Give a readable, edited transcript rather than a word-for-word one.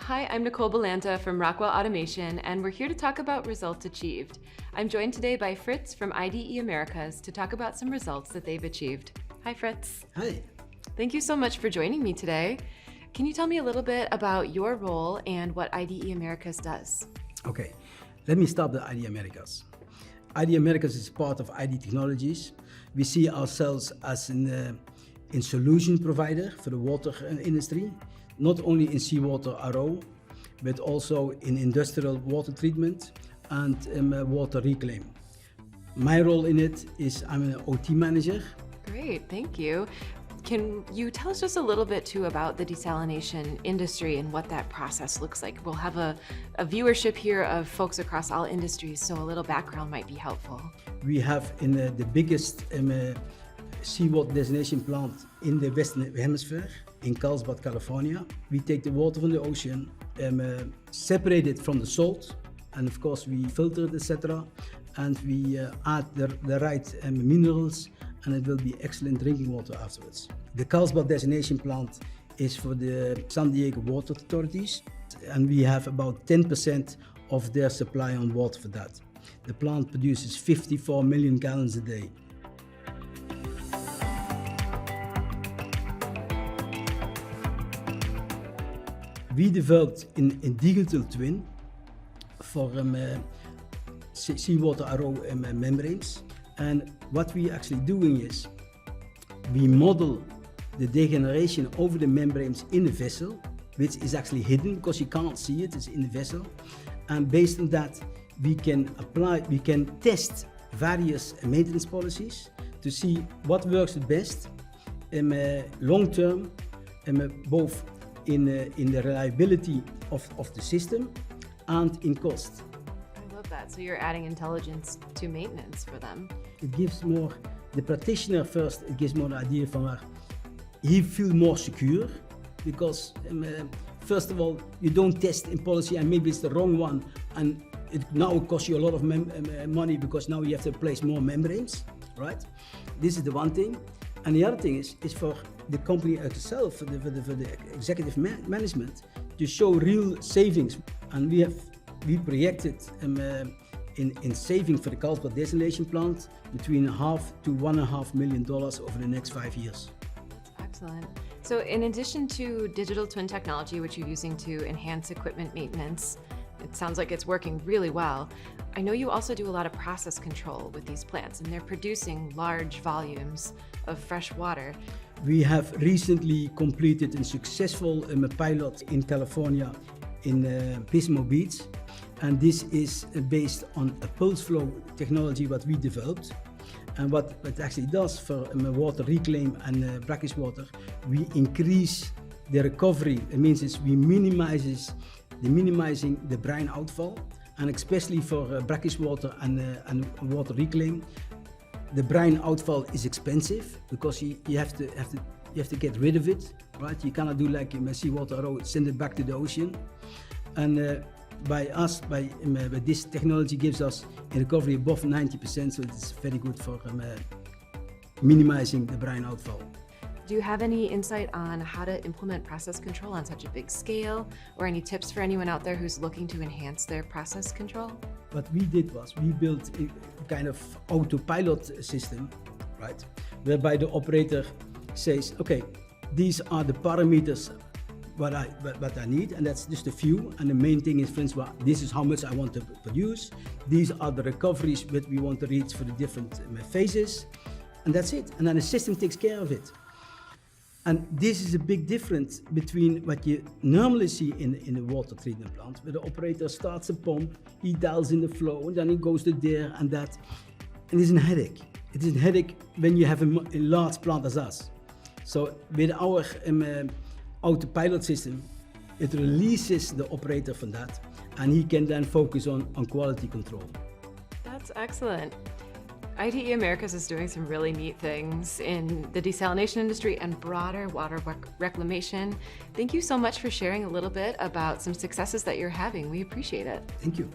Hi, I'm Nicole Belanta from Rockwell Automation, and we're here to talk about results achieved. I'm joined today by Fritz from IDE Americas to talk about some results that they've achieved. Hi, Fritz. Hi. Thank you so much for joining me today. Can you tell me a little bit about your role and what IDE Americas does? Okay, let me start with IDE Americas. IDE Americas is part of IDE Technologies. We see ourselves as a solution provider for the water industry, not only in seawater RO, but also in industrial water treatment and water reclaim. My role in it is I'm an OT manager. Great, thank you. Can you tell us just a little bit too about the desalination industry and what that process looks like? We'll have a viewership here of folks across all industries, so a little background might be helpful. We have in the biggest seawater desalination plant in the Western Hemisphere, in Carlsbad, California. We take the water from the ocean, separate it from the salt, and of course we filter it, etc. And we add the right minerals, and it will be excellent drinking water afterwards. The Carlsbad desalination plant is for the San Diego water authorities, and we have about 10% of their supply on water for that. The plant produces 54 million gallons a day. We developed a digital twin for seawater RO membranes, and what we actually doing is we model the degeneration over the membranes in the vessel, which is actually hidden because you can't see it, it's in the vessel, and based on that we can test various maintenance policies to see what works the best long term, both in the reliability of the system and in cost. I love that. So you're adding intelligence to maintenance for them. It gives more, the practitioner first, it gives more the idea from he feels more secure because first of all, you don't test in policy and maybe it's the wrong one, and it now costs you a lot of money because now you have to place more membranes, right? This is the one thing. And the other thing is for the company itself, for the executive management, to show real savings. And we projected in saving for the Carlsbad desalination plant between $0.5 to $1.5 million over the next 5 years. Excellent. So in addition to digital twin technology, which you're using to enhance equipment maintenance, it sounds like it's working really well. I know you also do a lot of process control with these plants, and they're producing large volumes of fresh water. We have recently completed a successful pilot in California in Pismo Beach, and this is based on a pulse flow technology what we developed. And what it actually does for water reclaim and brackish water, we increase the recovery. It means we minimizing the brine outfall, and especially for brackish water and water reclaim, the brine outfall is expensive because you have to get rid of it, right? You cannot do like in seawater RO, send it back to the ocean. And by this technology gives us a recovery above 90%, so it's very good for minimizing the brine outfall. Do you have any insight on how to implement process control on such a big scale, or any tips for anyone out there who's looking to enhance their process control? What we did was we built a kind of autopilot system, right? Whereby the operator says, okay, these are the parameters what I need, and that's just a few. And the main thing is, for instance, well, this is how much I want to produce. These are the recoveries that we want to reach for the different phases, and that's it. And then the system takes care of it. And this is a big difference between what you normally see in a water treatment plant, where the operator starts a pump, he dials in the flow, and then he goes to there and that. And it's a headache. It is a headache when you have a large plant as us. So with our autopilot system, it releases the operator from that, and he can then focus on quality control. That's excellent. IDE Americas is doing some really neat things in the desalination industry and broader water reclamation. Thank you so much for sharing a little bit about some successes that you're having. We appreciate it. Thank you.